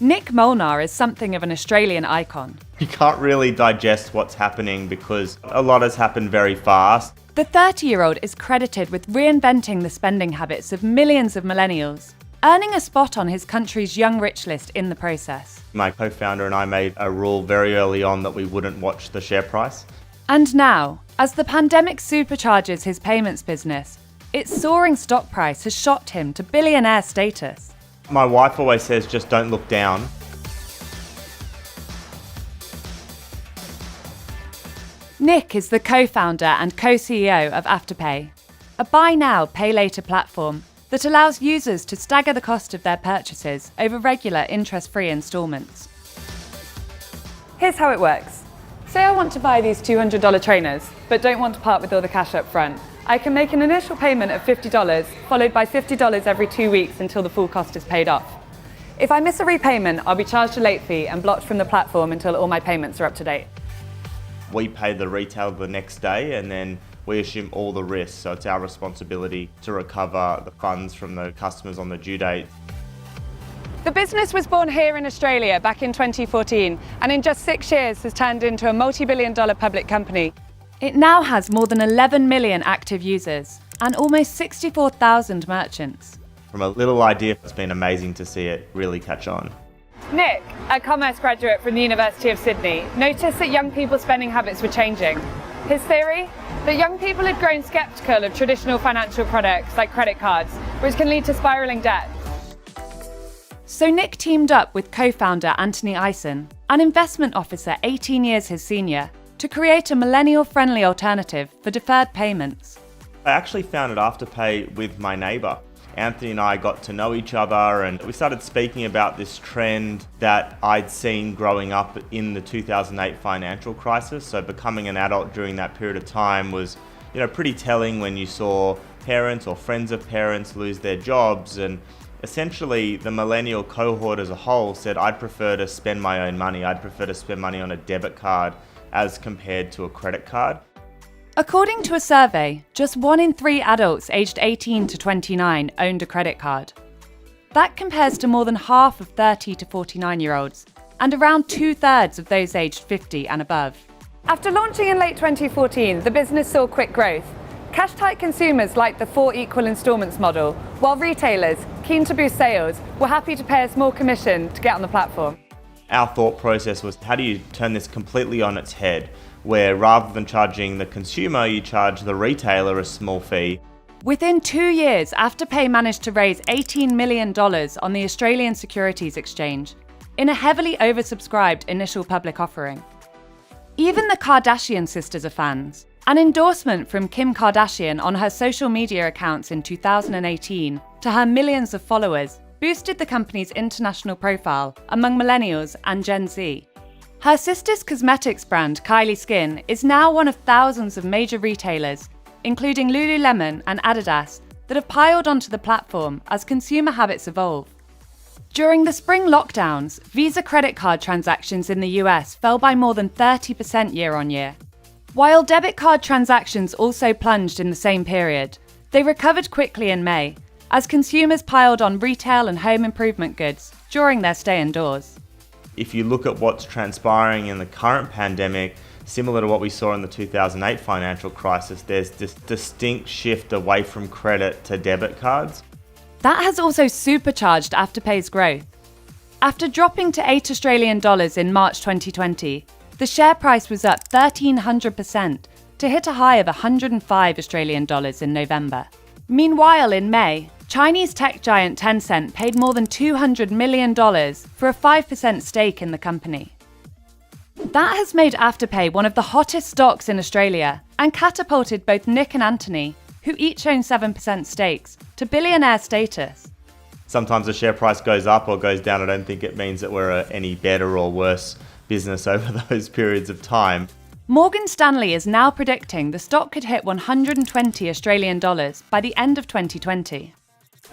Nick Molnar is something of an Australian icon. You can't really digest what's happening because a lot has happened very fast. The 30-year-old is credited with reinventing the spending habits of millions of millennials, earning a spot on his country's Young Rich list in the process. My co-founder and I made a rule very early on that we wouldn't watch the share price. And now, as the pandemic supercharges his payments business, its soaring stock price has shot him to billionaire status. My wife always says, just don't look down. Nick is the co-founder and co-CEO of AfterPay, a buy now, pay later platform that allows users to stagger the cost of their purchases over regular interest-free instalments. Here's how it works. Say I want to buy these $200 trainers, but don't want to part with all the cash up front. I can make an initial payment of $50, followed by $50 every 2 weeks until the full cost is paid off. If I miss a repayment, I'll be charged a late fee and blocked from the platform until all my payments are up to date. We pay the retailer the next day and then we assume all the risks. So it's our responsibility to recover the funds from the customers on the due date. The business was born here in Australia back in 2014 and in just 6 years has turned into a multi-billion-dollar public company. It now has more than 11 million active users and almost 64,000 merchants. From a little idea, it's been amazing to see it really catch on. Nick, a commerce graduate from the University of Sydney, noticed that young people's spending habits were changing. His theory? That young people had grown sceptical of traditional financial products like credit cards, which can lead to spiralling debt. So Nick teamed up with co-founder Anthony Eisen, an investment officer 18 years his senior, to create a millennial-friendly alternative for deferred payments. I actually founded AfterPay with my neighbour. Anthony and I got to know each other and we started speaking about this trend that I'd seen growing up in the 2008 financial crisis. So becoming an adult during that period of time was, pretty telling when you saw parents or friends of parents lose their jobs, and essentially the millennial cohort as a whole said, I'd prefer to spend my own money. I'd prefer to spend money on a debit card as compared to a credit card. According to a survey, just 1 in 3 adults aged 18 to 29 owned a credit card. That compares to more than half of 30 to 49-year-olds and around 2/3 of those aged 50 and above. After launching in late 2014, the business saw quick growth. Cash-tight consumers liked the 4 equal installments model, while retailers, keen to boost sales, were happy to pay a small commission to get on the platform. Our thought process was, how do you turn this completely on its head, where rather than charging the consumer, you charge the retailer a small fee. Within 2 years, AfterPay managed to raise $18 million on the Australian Securities Exchange in a heavily oversubscribed initial public offering. Even the Kardashian sisters are fans. An endorsement from Kim Kardashian on her social media accounts in 2018 to her millions of followers boosted the company's international profile among millennials and Gen Z. Her sister's cosmetics brand, Kylie Skin, is now one of thousands of major retailers, including Lululemon and Adidas, that have piled onto the platform as consumer habits evolve. During the spring lockdowns, Visa credit card transactions in the US fell by more than 30% year-on-year. While debit card transactions also plunged in the same period, they recovered quickly in May, as consumers piled on retail and home improvement goods during their stay indoors. If you look at what's transpiring in the current pandemic, similar to what we saw in the 2008 financial crisis, there's this distinct shift away from credit to debit cards. That has also supercharged AfterPay's growth. After dropping to $8 Australian in March 2020, the share price was up 1,300% to hit a high of $105 Australian in November. Meanwhile, in May, Chinese tech giant Tencent paid more than $200 million for a 5% stake in the company. That has made AfterPay one of the hottest stocks in Australia and catapulted both Nick and Anthony, who each own 7% stakes, to billionaire status. Sometimes the share price goes up or goes down. I don't think it means that we're any better or worse business over those periods of time. Morgan Stanley is now predicting the stock could hit $120 Australian by the end of 2020.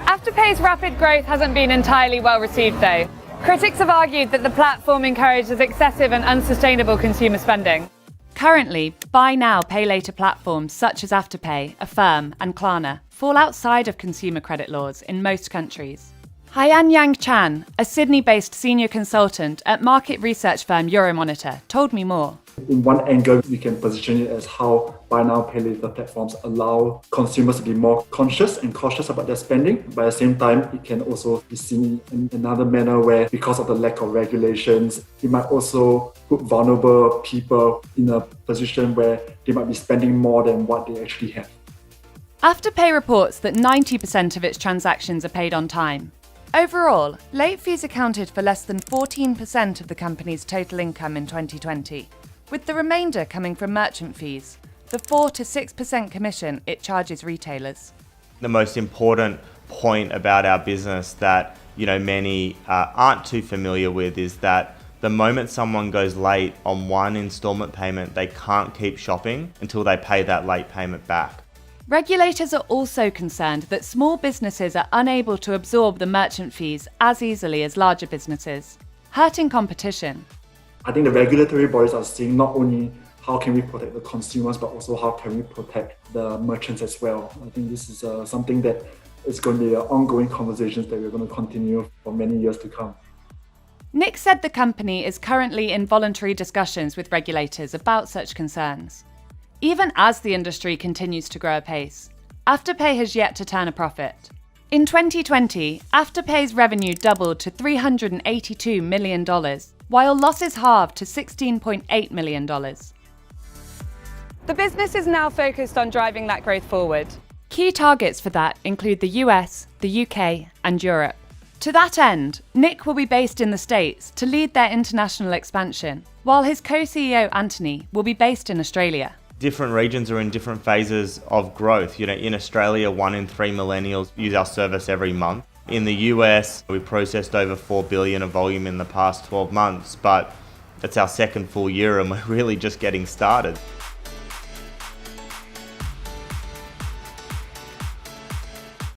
AfterPay's rapid growth hasn't been entirely well received though. Critics have argued that the platform encourages excessive and unsustainable consumer spending. Currently, buy now, pay later platforms such as AfterPay, Affirm and Klarna fall outside of consumer credit laws in most countries. Hyan Yang Chan, a Sydney-based senior consultant at market research firm Euromonitor, told me more. In one angle, we can position it as how buy now, pay later platforms allow consumers to be more conscious and cautious about their spending. But at the same time, it can also be seen in another manner where, because of the lack of regulations, it might also put vulnerable people in a position where they might be spending more than what they actually have. AfterPay reports that 90% of its transactions are paid on time. Overall, late fees accounted for less than 14% of the company's total income in 2020, with the remainder coming from merchant fees, the 4 to 6% commission it charges retailers. The most important point about our business that many aren't too familiar with is that the moment someone goes late on one installment payment, they can't keep shopping until they pay that late payment back. Regulators are also concerned that small businesses are unable to absorb the merchant fees as easily as larger businesses, hurting competition. I think the regulatory bodies are seeing not only how can we protect the consumers, but also how can we protect the merchants as well. I think this is something that is going to be ongoing conversations that we're going to continue for many years to come. Nick said the company is currently in voluntary discussions with regulators about such concerns. Even as the industry continues to grow apace, AfterPay has yet to turn a profit. In 2020, AfterPay's revenue doubled to $382 million, while losses halved to $16.8 million. The business is now focused on driving that growth forward. Key targets for that include the US, the UK, and Europe. To that end, Nick will be based in the States to lead their international expansion, while his co-CEO Anthony will be based in Australia. Different regions are in different phases of growth. In Australia, 1 in 3 millennials use our service every month. In the US, we processed over 4 billion of volume in the past 12 months, but it's our second full year and we're really just getting started.